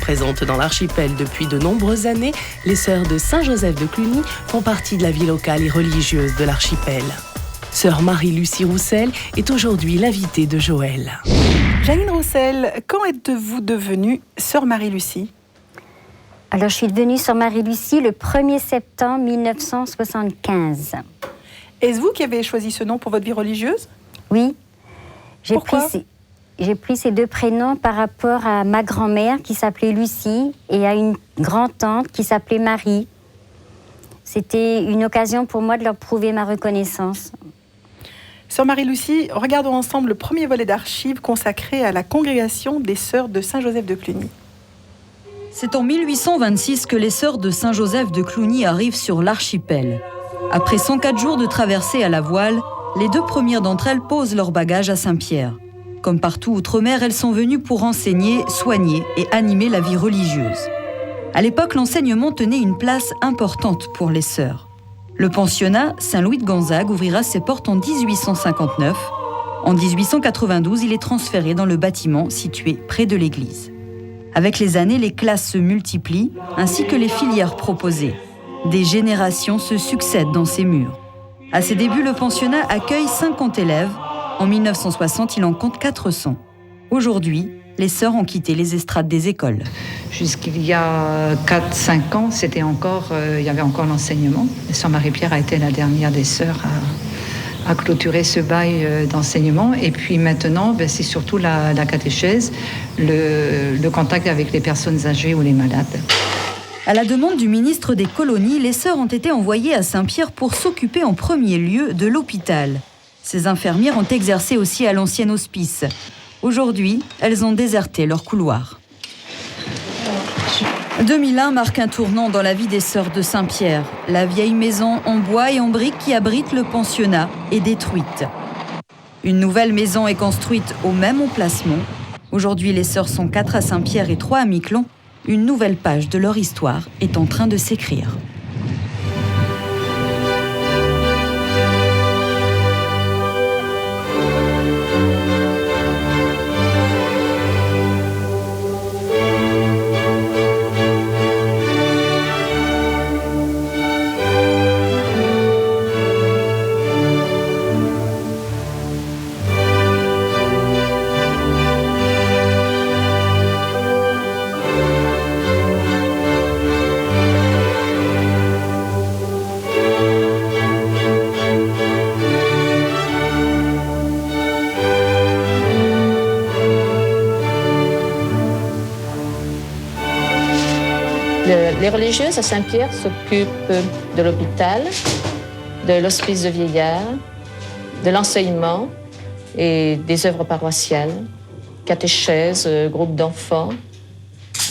présentes dans l'archipel depuis de nombreuses années, les Sœurs de Saint-Joseph de Cluny font partie de la vie locale et religieuse de l'archipel. Sœur Marie-Lucie Roussel est aujourd'hui l'invitée de Joël. Janine Roussel, quand êtes-vous devenue Sœur Marie-Lucie ? Alors, je suis devenue Sœur Marie-Lucie le 1er septembre 1975. Est-ce vous qui avez choisi ce nom pour votre vie religieuse ? Oui. Pourquoi ? J'ai pris ces deux prénoms par rapport à ma grand-mère qui s'appelait Lucie et à une grand-tante qui s'appelait Marie. C'était une occasion pour moi de leur prouver ma reconnaissance. Sœur Marie-Lucie, regardons ensemble le premier volet d'archives consacré à la congrégation des Sœurs de Saint-Joseph de Cluny. C'est en 1826 que les Sœurs de Saint-Joseph de Cluny arrivent sur l'archipel. Après 104 jours de traversée à la voile, les deux premières d'entre elles posent leurs bagages à Saint-Pierre. Comme partout outre-mer, elles sont venues pour enseigner, soigner et animer la vie religieuse. À l'époque, l'enseignement tenait une place importante pour les sœurs. Le pensionnat Saint-Louis de Gonzague ouvrira ses portes en 1859. En 1892, il est transféré dans le bâtiment situé près de l'église. Avec les années, les classes se multiplient, ainsi que les filières proposées. Des générations se succèdent dans ces murs. À ses débuts, le pensionnat accueille 50 élèves. En 1960, il en compte 400. Aujourd'hui, les sœurs ont quitté les estrades des écoles. Jusqu'il y a 4-5 ans, il y avait encore l'enseignement. Sœur Marie-Pierre a été la dernière des sœurs à clôturer ce bail d'enseignement. Et puis maintenant, c'est surtout la catéchèse, le contact avec les personnes âgées ou les malades. À la demande du ministre des colonies, les sœurs ont été envoyées à Saint-Pierre pour s'occuper en premier lieu de l'hôpital. Ces infirmières ont exercé aussi à l'ancien hospice. Aujourd'hui, elles ont déserté leur couloir. 2001 marque un tournant dans la vie des Sœurs de Saint-Pierre. La vieille maison en bois et en briques qui abrite le pensionnat est détruite. Une nouvelle maison est construite au même emplacement. Aujourd'hui, les Sœurs sont 4 à Saint-Pierre et 3 à Miquelon. Une nouvelle page de leur histoire est en train de s'écrire. Les religieuses à Saint-Pierre s'occupent de l'hôpital, de l'hospice de vieillards, de l'enseignement et des œuvres paroissiales, catéchèse, groupe d'enfants,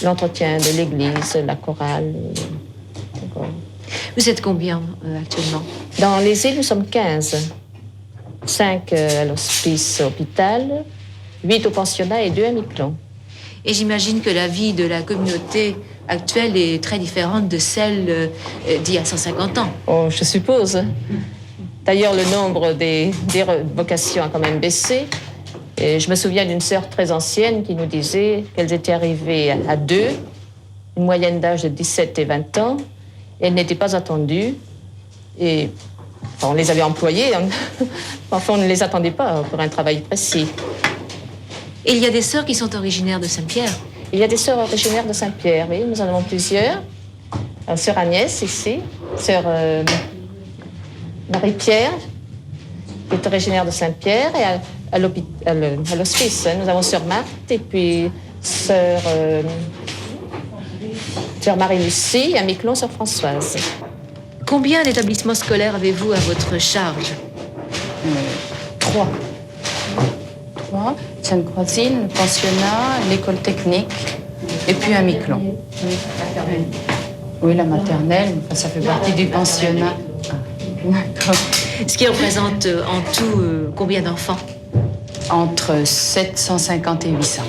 l'entretien de l'église, la chorale. Vous êtes combien actuellement ? Dans les îles, nous sommes 15. 5 à l'hospice hôpital, 8 au pensionnat et 2 à Miquelon. Et j'imagine que la vie de la communauté actuelle est très différente de celle d'il y a 150 ans. Oh, je suppose. D'ailleurs, le nombre des vocations a quand même baissé. Et je me souviens d'une sœur très ancienne qui nous disait qu'elles étaient arrivées à 2, une moyenne d'âge de 17 et 20 ans. Et elles n'étaient pas attendues. Et enfin, on les avait employées. Enfin, on ne les attendait pas pour un travail précis. Et il y a des sœurs qui sont originaires de Saint-Pierre. Il y a des sœurs originaires de Saint-Pierre, oui, nous en avons plusieurs. Sœur Agnès, ici. Sœur Marie-Pierre, qui est originaire de Saint-Pierre. Et à l'hospice, nous avons sœur Marthe et puis sœur Marie-Lucie, et à Miquelon, sœur Françoise. Combien d'établissements scolaires avez-vous à votre charge ? 3. Sainte-Croisine, le pensionnat, l'école technique, et puis à Miquelon. Oui, la maternelle, ça fait partie du pensionnat. D'accord. Ce qui représente en tout combien d'enfants ? Entre 750 et 800.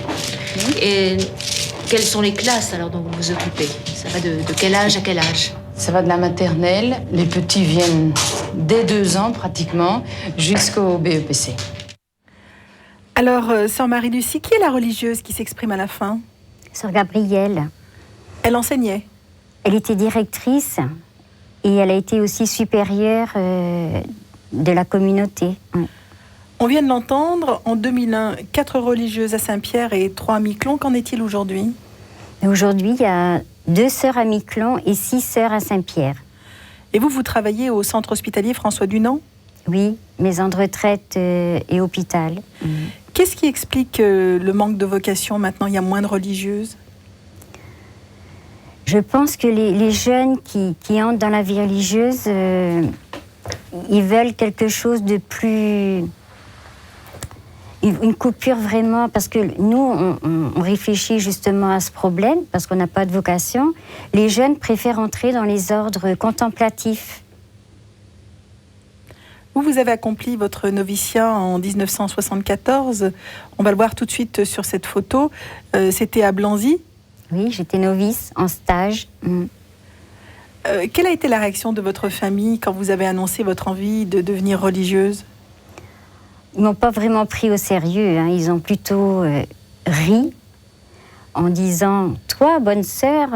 Et quelles sont les classes alors dont vous vous occupez ? Ça va de quel âge à quel âge ? Ça va de la maternelle, les petits viennent dès 2 ans pratiquement, jusqu'au BEPC. Alors, Sœur Marie-Lucie, qui est la religieuse qui s'exprime à la fin ? Sœur Gabrielle. Elle enseignait? Elle était directrice et elle a été aussi supérieure de la communauté. Oui. On vient de l'entendre, en 2001, 4 religieuses à Saint-Pierre et 3 à Miquelon. Qu'en est-il aujourd'hui? Aujourd'hui, il y a 2 sœurs à Miquelon et 6 sœurs à Saint-Pierre. Et vous travaillez au centre hospitalier François Dunant? Oui, maison de retraite et hôpital. Qu'est-ce qui explique le manque de vocation maintenant? Il y a moins de religieuses? Je pense que les jeunes qui entrent dans la vie religieuse, ils veulent quelque chose de plus... Une coupure vraiment, parce que nous, on réfléchit justement à ce problème, parce qu'on n'a pas de vocation. Les jeunes préfèrent entrer dans les ordres contemplatifs. Vous avez accompli votre noviciat en 1974. On va le voir tout de suite sur cette photo. C'était à Blanzy. Oui, j'étais novice, en stage. Quelle a été la réaction de votre famille quand vous avez annoncé votre envie de devenir religieuse? Ils ne m'ont pas vraiment pris au sérieux. Hein. Ils ont plutôt ri en disant « Toi, bonne sœur »,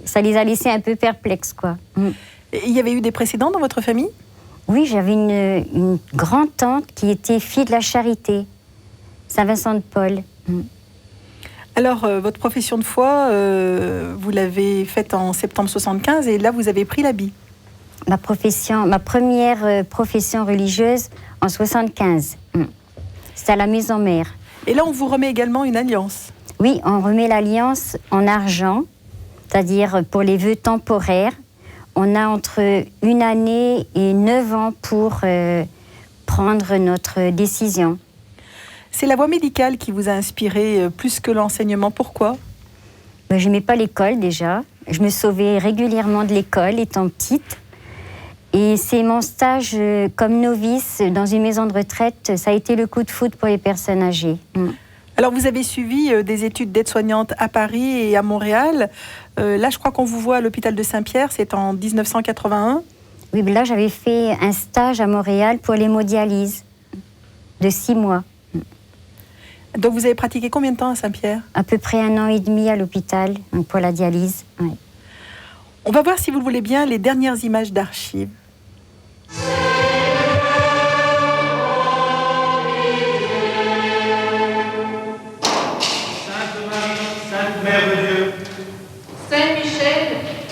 ça les a laissés un peu perplexes, quoi. Et il y avait eu des précédents dans votre famille? Oui, j'avais une grand-tante qui était fille de la Charité, Saint-Vincent-de-Paul. Alors, votre profession de foi, vous l'avez faite en septembre 75 et là, vous avez pris l'habit. Ma première profession religieuse en 75. C'était à la Maison Mère. Et là, on vous remet également une alliance. Oui, on remet l'alliance en argent, c'est-à-dire pour les vœux temporaires. On a entre 1 année et 9 ans pour prendre notre décision. C'est la voie médicale qui vous a inspiré plus que l'enseignement. Pourquoi? Je n'aimais pas l'école déjà. Je me sauvais régulièrement de l'école étant petite. Et c'est mon stage comme novice dans une maison de retraite, ça a été le coup de foudre pour les personnes âgées. Alors vous avez suivi des études d'aide-soignante à Paris et à Montréal. Là, je crois qu'on vous voit à l'hôpital de Saint-Pierre, c'est en 1981. Oui, mais là, j'avais fait un stage à Montréal pour l'hémodialyse de 6 mois. Donc vous avez pratiqué combien de temps à Saint-Pierre? À peu près 1 an et demi à l'hôpital pour la dialyse. Oui. On va voir, si vous le voulez bien, les dernières images d'archives. Sainte Marie, Sainte Mère de Dieu, Saint Michel,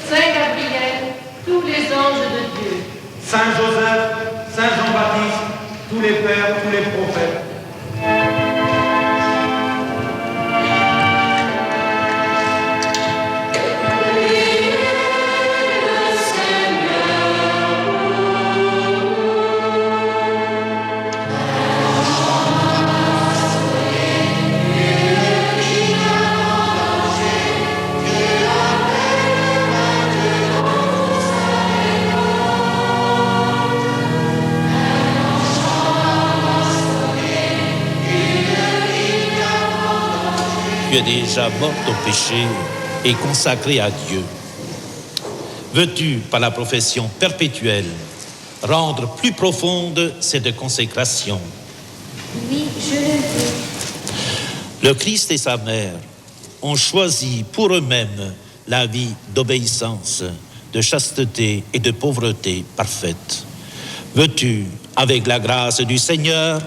Saint Gabriel, tous les anges de Dieu, Saint Joseph, Saint Jean-Baptiste, tous les pères, tous les prophètes. Tu es déjà morte au péché et consacrée à Dieu. Veux-tu, par la profession perpétuelle, rendre plus profonde cette consécration? Oui, je le veux. Le Christ et sa mère ont choisi pour eux-mêmes la vie d'obéissance, de chasteté et de pauvreté parfaite. Veux-tu, avec la grâce du Seigneur,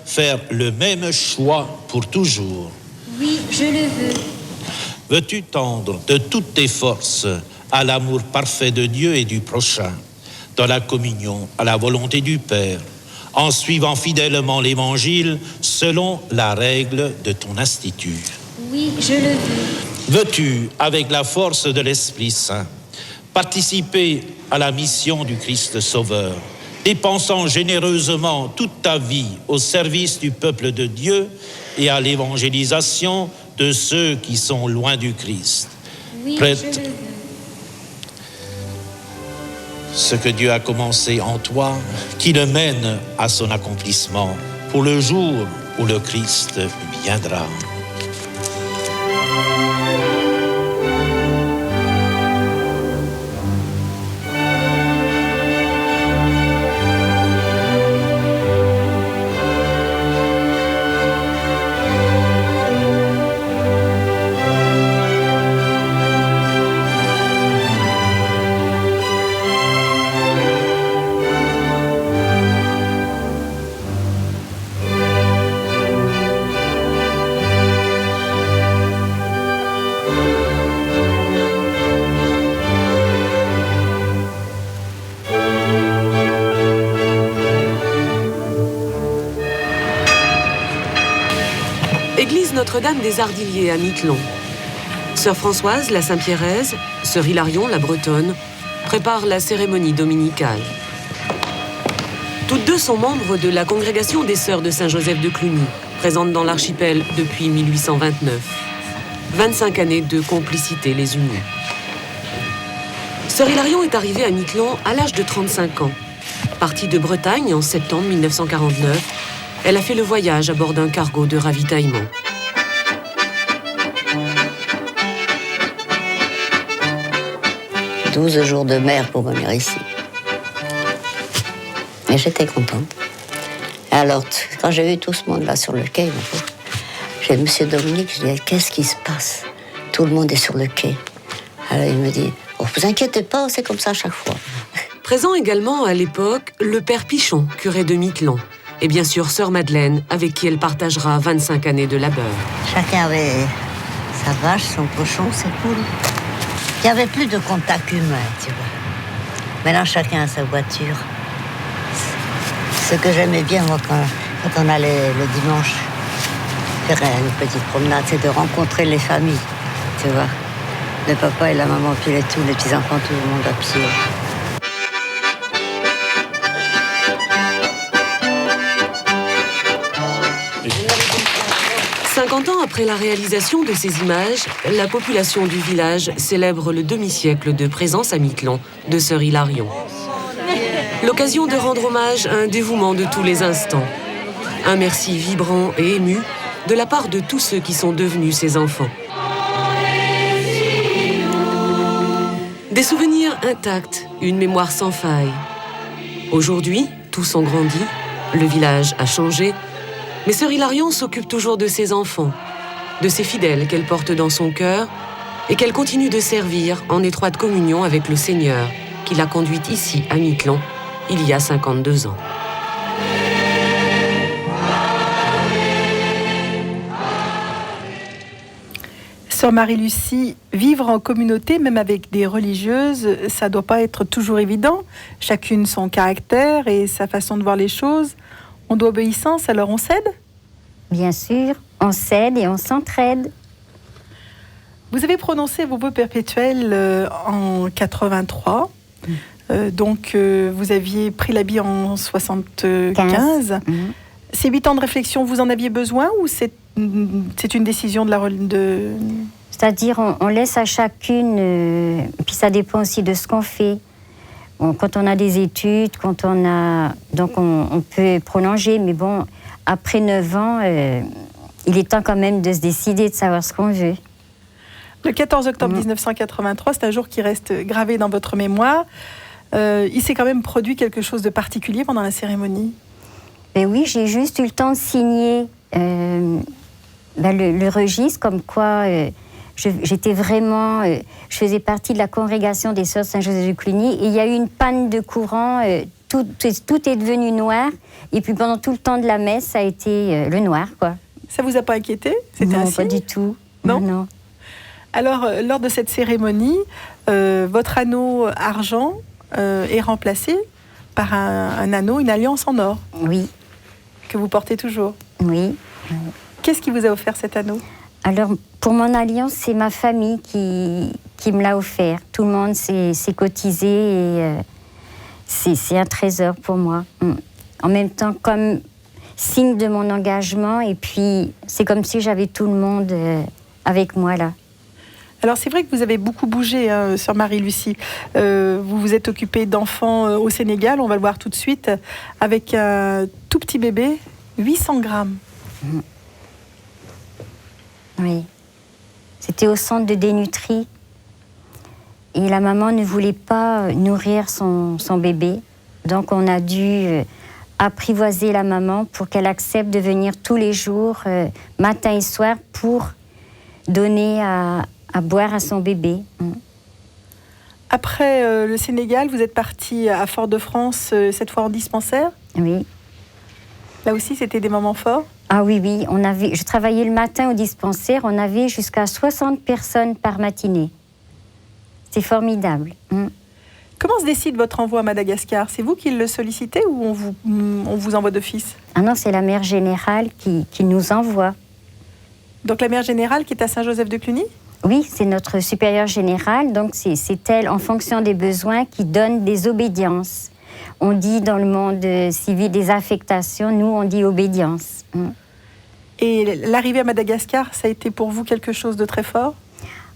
faire le même choix pour toujours? Oui, je le veux. Veux-tu tendre de toutes tes forces à l'amour parfait de Dieu et du prochain, dans la communion à la volonté du Père, en suivant fidèlement l'Évangile selon la règle de ton institut? Oui, je le veux. Veux-tu, avec la force de l'Esprit Saint, participer à la mission du Christ Sauveur, dépensant généreusement toute ta vie au service du peuple de Dieu et à l'évangélisation de ceux qui sont loin du Christ? Oui, Prête je le veux. ce que Dieu a commencé en toi, qui le mène à son accomplissement pour le jour où le Christ viendra. Notre-Dame des Ardilliers à Miquelon. Sœur Françoise, la Saint-Pierraise, sœur Hilarion, la Bretonne, préparent la cérémonie dominicale. Toutes deux sont membres de la congrégation des Sœurs de Saint-Joseph de Cluny, présente dans l'archipel depuis 1829. 25 années de complicité les unit. Sœur Hilarion est arrivée à Miquelon à l'âge de 35 ans. Partie de Bretagne en septembre 1949, elle a fait le voyage à bord d'un cargo de ravitaillement. « 12 jours de mer pour venir ici. Et j'étais contente. Alors, quand j'ai vu tout ce monde-là sur le quai, j'ai M. Dominique, je dis, qu'est-ce qui se passe? Tout le monde est sur le quai. Alors il me dit, oh, vous inquiétez pas, c'est comme ça à chaque fois. Présent également à l'époque, le père Pichon, curé de Miquelon. Et bien sûr, sœur Madeleine, avec qui elle partagera 25 années de labeur. Chacun avait sa vache, son cochon, ses poules. Il n'y avait plus de contact humain, tu vois. Maintenant, chacun a sa voiture. Ce que j'aimais bien, moi, quand on allait le dimanche faire une petite promenade, c'est de rencontrer les familles, tu vois. Le papa et la maman, puis les petits-enfants, tout le monde à pied. 50 ans après la réalisation de ces images, la population du village célèbre le demi-siècle de présence à Miquelon de sœur Hilarion. L'occasion de rendre hommage à un dévouement de tous les instants. Un merci vibrant et ému de la part de tous ceux qui sont devenus ses enfants. Des souvenirs intacts, une mémoire sans faille. Aujourd'hui, tous ont grandi, le village a changé, mais sœur Hilarion s'occupe toujours de ses enfants, de ses fidèles qu'elle porte dans son cœur et qu'elle continue de servir en étroite communion avec le Seigneur qui l'a conduite ici, à Miquelon, il y a 52 ans. Sœur Marie-Lucie, vivre en communauté, même avec des religieuses, ça ne doit pas être toujours évident. Chacune son caractère et sa façon de voir les choses. On doit obéissance, alors on cède? Bien sûr, on cède et on s'entraide. Vous avez prononcé vos vœux perpétuels en 83. Vous aviez pris l'habit en 75. Ces 8 ans de réflexion, vous en aviez besoin ou c'est une décision de... C'est-à-dire, on laisse à chacune, puis ça dépend aussi de ce qu'on fait. Bon, quand on a des études, donc on peut prolonger, mais bon, après 9 ans, il est temps quand même de se décider, de savoir ce qu'on veut. Le 14 octobre 1983, c'est un jour qui reste gravé dans votre mémoire. Il s'est quand même produit quelque chose de particulier pendant la cérémonie. Ben oui, j'ai juste eu le temps de signer le registre, comme quoi j'étais vraiment... je faisais partie de la congrégation des Sœurs de Saint-Joseph de Cluny, et il y a eu une panne de courant, tout est devenu noir, et puis pendant tout le temps de la messe, ça a été le noir, quoi. Ça vous a pas inquiété? C'était non, pas du tout. Non. Alors, lors de cette cérémonie, votre anneau argent est remplacé par un anneau, une alliance en or. Oui. Que vous portez toujours. Oui. Qu'est-ce qui vous a offert cet anneau? Alors, pour mon alliance, c'est ma famille qui me l'a offert. Tout le monde s'est cotisé et c'est un trésor pour moi. En même temps, comme signe de mon engagement, et puis c'est comme si j'avais tout le monde avec moi là. Alors c'est vrai que vous avez beaucoup bougé, sœur Marie-Lucie. Vous vous êtes occupée d'enfants au Sénégal, on va le voir tout de suite, avec un tout petit bébé, 800 grammes. Oui. C'était au centre de dénutrie. Et la maman ne voulait pas nourrir son bébé. Donc on a dû apprivoiser la maman pour qu'elle accepte de venir tous les jours, matin et soir, pour donner à boire à son bébé. Après le Sénégal, vous êtes partie à Fort-de-France, cette fois en dispensaire? Oui. Là aussi, c'était des moments forts? Ah oui. Je travaillais le matin au dispensaire, on avait jusqu'à 60 personnes par matinée. C'est formidable. Comment se décide votre envoi à Madagascar? C'est vous qui le sollicitez ou on vous envoie d'office? Ah non, c'est la mère générale qui nous envoie. Donc la mère générale qui est à Saint-Joseph de Cluny? Oui, c'est notre supérieure générale, donc c'est elle, en fonction des besoins, qui donne des obédiences. On dit dans le monde civil des affectations, nous on dit obédience. Et l'arrivée à Madagascar, ça a été pour vous quelque chose de très fort?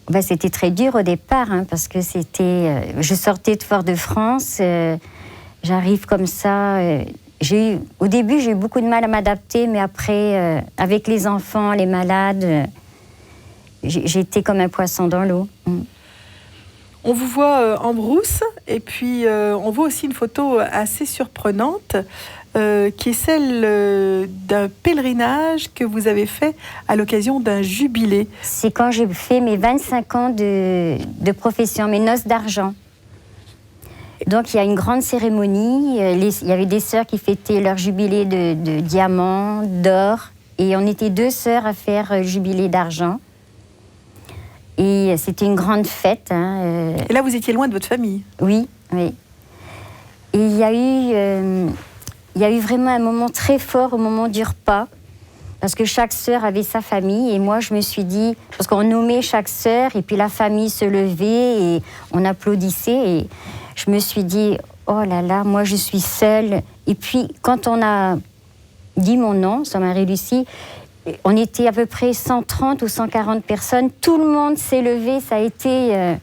Ben, c'était très dur au départ, parce que je sortais de Fort-de-France, j'arrive comme ça. Au début, j'ai eu beaucoup de mal à m'adapter, mais après, avec les enfants, les malades, j'étais comme un poisson dans l'eau. On vous voit en brousse, et puis on voit aussi une photo assez surprenante, qui est celle d'un pèlerinage que vous avez fait à l'occasion d'un jubilé. C'est quand j'ai fait mes 25 ans de profession, mes noces d'argent. Donc il y a une grande cérémonie, il y avait des sœurs qui fêtaient leur jubilé de diamants, d'or, et on était 2 sœurs à faire jubilé d'argent. Et c'était une grande fête. Et là, vous étiez loin de votre famille? Oui, oui. Et il y a eu vraiment un moment très fort au moment du repas, parce que chaque sœur avait sa famille, et moi je me suis dit, parce qu'on nommait chaque sœur, et puis la famille se levait, et on applaudissait, et je me suis dit, oh là là, moi je suis seule. Et puis quand on a dit mon nom, Sœur Marie-Lucie, on était à peu près 130 ou 140 personnes, tout le monde s'est levé, ça a été...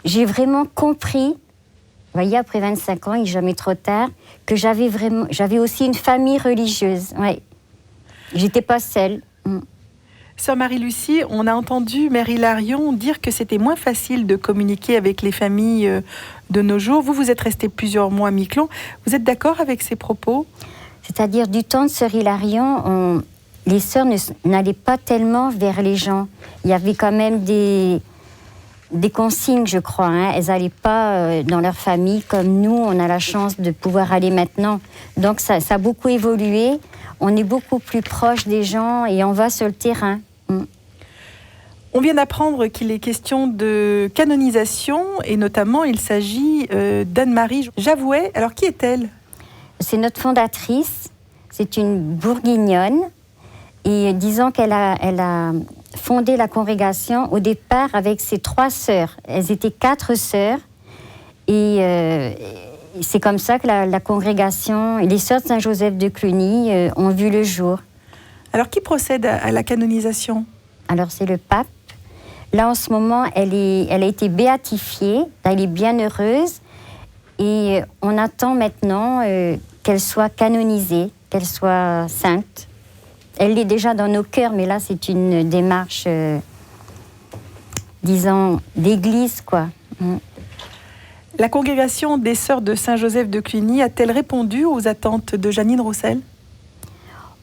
j'ai vraiment compris, vous voyez, après 25 ans, il n'est jamais trop tard, que j'avais aussi une famille religieuse, ouais. J'étais pas seule. Sœur Marie-Lucie, on a entendu Mère Hilarion dire que c'était moins facile de communiquer avec les familles de nos jours. Vous êtes restée plusieurs mois à Miquelon. Vous êtes d'accord avec ces propos? C'est-à-dire, du temps de Sœur Hilarion, les sœurs n'allaient pas tellement vers les gens. Il y avait quand même des consignes, je crois. Elles n'allaient pas dans leur famille comme nous, on a la chance de pouvoir aller maintenant. Donc ça a beaucoup évolué. On est beaucoup plus proche des gens et on va sur le terrain. On vient d'apprendre qu'il est question de canonisation et notamment il s'agit d'Anne-Marie Javouet. Alors qui est-elle? C'est notre fondatrice. C'est une bourguignonne. Et disons qu'elle a fondé la congrégation au départ avec ses 3 sœurs. Elles étaient 4 sœurs. Et c'est comme ça que la congrégation et les sœurs de Saint-Joseph de Cluny ont vu le jour. Alors qui procède à la canonisation? Alors c'est le pape. Là en ce moment, elle a été béatifiée. Elle est bien heureuse. Et on attend maintenant qu'elle soit canonisée, qu'elle soit sainte. Elle est déjà dans nos cœurs, mais là, c'est une démarche, disons, d'église, quoi. La congrégation des Sœurs de Saint-Joseph de Cluny a-t-elle répondu aux attentes de Janine Roussel?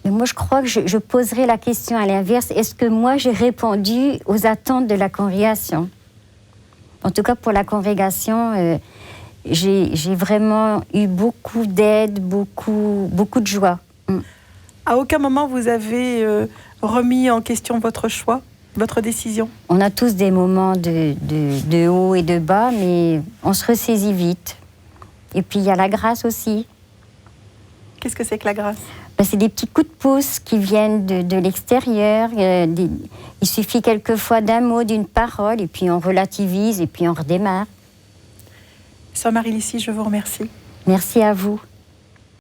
Mais moi, je crois que je poserai la question à l'inverse. Est-ce que moi, j'ai répondu aux attentes de la congrégation? En tout cas, pour la congrégation, j'ai vraiment eu beaucoup d'aide, beaucoup de joie. À aucun moment vous avez remis en question votre choix, votre décision? On a tous des moments de haut et de bas, mais on se ressaisit vite. Et puis il y a la grâce aussi. Qu'est-ce que c'est que la grâce? C'est des petits coups de pouce qui viennent de l'extérieur. Il suffit quelquefois d'un mot, d'une parole, et puis on relativise, et puis on redémarre. Sœur Marie-Lucie, je vous remercie. Merci à vous.